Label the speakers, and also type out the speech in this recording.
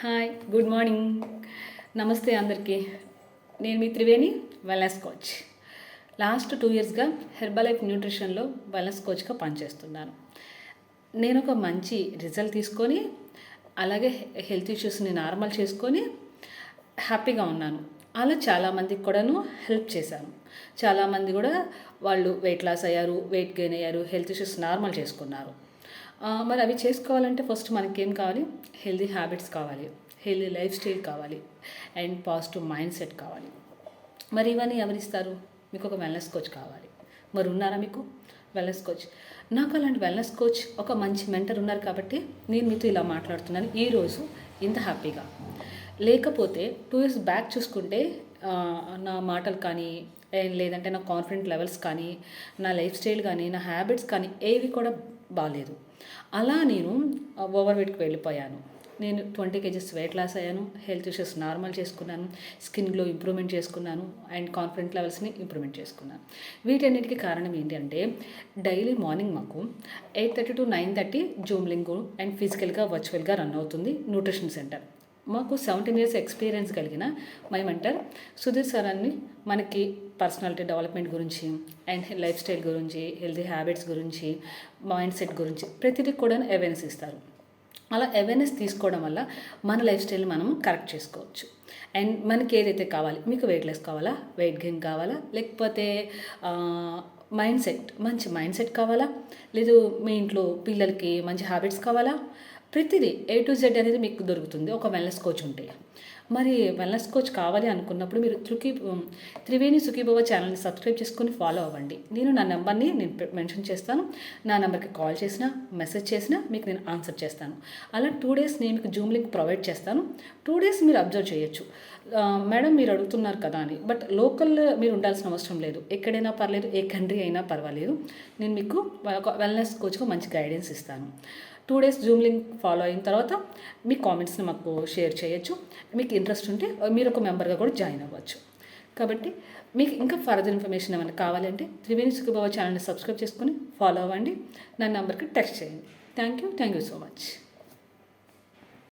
Speaker 1: Hi, good morning, నమస్తే అందరికీ. నేను మీ త్రివేణి, వెల్నెస్ కోచ్. లాస్ట్ 2 ఇయర్స్గా హెర్బలైఫ్ న్యూట్రిషన్లో వెల్నెస్ కోచ్గా పనిచేస్తున్నాను. నేను ఒక మంచి రిజల్ట్ తీసుకొని అలాగే హెల్త్ ఇష్యూస్ని నార్మల్ చేసుకొని హ్యాపీగా ఉన్నాను. అలా చాలామందికి కూడాను హెల్ప్ చేశాను. చాలామంది కూడా వాళ్ళు వెయిట్ లాస్ అయ్యారు, వెయిట్ గెయిన్ అయ్యారు, హెల్త్ ఇష్యూస్ నార్మల్ చేసుకున్నారు. మరి అవి చేసుకోవాలంటే ఫస్ట్ మనకేం కావాలి? హెల్తీ హ్యాబిట్స్ కావాలి, హెల్తీ లైఫ్ స్టైల్ కావాలి, అండ్ పాజిటివ్ మైండ్ సెట్ కావాలి. మరి ఇవన్నీ ఎవరిస్తారు? మీకు ఒక వెల్నెస్ కోచ్ కావాలి. మరి ఉన్నారా మీకు వెల్నెస్ కోచ్? నాకు అలాంటి వెల్నెస్ కోచ్, ఒక మంచి మెంటర్ ఉన్నారు కాబట్టి నేను మీతో ఇలా మాట్లాడుతున్నాను ఈరోజు ఇంత హ్యాపీగా. లేకపోతే 2 ఇయర్స్ బ్యాక్ చూసుకుంటే నా మాటలు కానీ, లేదంటే నా కాన్ఫిడెంట్ లెవెల్స్ కానీ, నా లైఫ్ స్టైల్ కానీ, నా హ్యాబిట్స్ కానీ ఏవి కూడా బాగాలేదు. అలా నేను ఓవర్ వెయిట్కి వెళ్ళిపోయాను. నేను 20 kgs వెయిట్ లాస్ అయ్యాను, హెల్త్ ఇష్యూస్ నార్మల్ చేసుకున్నాను, స్కిన్ గ్లో ఇంప్రూవ్మెంట్ చేసుకున్నాను, అండ్ కాన్ఫిడెంట్ లెవెల్స్ని ఇంప్రూవ్మెంట్ చేసుకున్నాను. వీటన్నిటికీ కారణం ఏంటి అంటే, డైలీ మార్నింగ్ మాకు 8:30 to 9:30 జూమ్ లింక్ అండ్ ఫిజికల్గా వర్చువల్గా రన్ అవుతుంది న్యూట్రిషన్ సెంటర్. మాకు 17 years ఎక్స్పీరియన్స్ కలిగిన మై మెంటర్ సుధీర్ సార్ అని మనకి పర్సనాలిటీ డెవలప్మెంట్ గురించి, అండ్ లైఫ్ స్టైల్ గురించి, హెల్తీ హ్యాబిట్స్ గురించి, మైండ్ సెట్ గురించి ప్రతిదీ కూడా అవేర్నెస్ ఇస్తారు. అలా అవేర్నెస్ తీసుకోవడం వల్ల మన లైఫ్ స్టైల్ని మనం కరెక్ట్ చేసుకోవచ్చు. అండ్ మనకి ఏదైతే కావాలి, మీకు వెయిట్ లెస్ కావాలా, వెయిట్ గెయిన్ కావాలా, లేకపోతే మంచి మైండ్ సెట్ కావాలా, లేదు మీ ఇంట్లో పిల్లలకి మంచి హ్యాబిట్స్ కావాలా, ప్రతిదీ A to Z అనేది మీకు దొరుకుతుంది ఒక వెల్నెస్ కోచ్ ఉంటే. మరి వెల్నెస్ కోచ్ కావాలి అనుకున్నప్పుడు మీరు త్రివేణి సుఖీభవ ఛానల్ని సబ్స్క్రైబ్ చేసుకొని ఫాలో అవ్వండి. నేను నా నెంబర్ని మెన్షన్ చేస్తాను. నా నెంబర్కి కాల్ చేసినా, మెసేజ్ చేసినా మీకు నేను ఆన్సర్ చేస్తాను. అలా 2 days నేను మీకు జూమ్ లింక్ ప్రొవైడ్ చేస్తాను. 2 days మీరు అబ్జర్వ్ చేయొచ్చు. మేడం మీరు అడుగుతున్నారు కదా అని, బట్ లోకల్ మీరు ఉండాల్సిన అవసరం లేదు. ఎక్కడైనా పర్లేదు, ఏ కంట్రీ అయినా పర్వాలేదు. నేను మీకు ఒక వెల్నెస్ కోచ్గా మంచి గైడెన్స్ ఇస్తాను. 2 days జూమ్ లింక్ ఫాలో అయిన తర్వాత మీ కామెంట్స్ని మాకు షేర్ చేయొచ్చు. మీకు ఇంట్రెస్ట్ ఉంటే మీరు ఒక మెంబర్గా కూడా జాయిన్ అవ్వచ్చు. కాబట్టి మీకు ఇంకా ఫర్దర్ ఇన్ఫర్మేషన్ ఏమైనా కావాలంటే త్రివేణి సుఖీభవ ఛానల్ని సబ్స్క్రైబ్ చేసుకొని ఫాలో అవ్వండి. నా నెంబర్కి టెక్స్ట్ చేయండి. Thank you so much.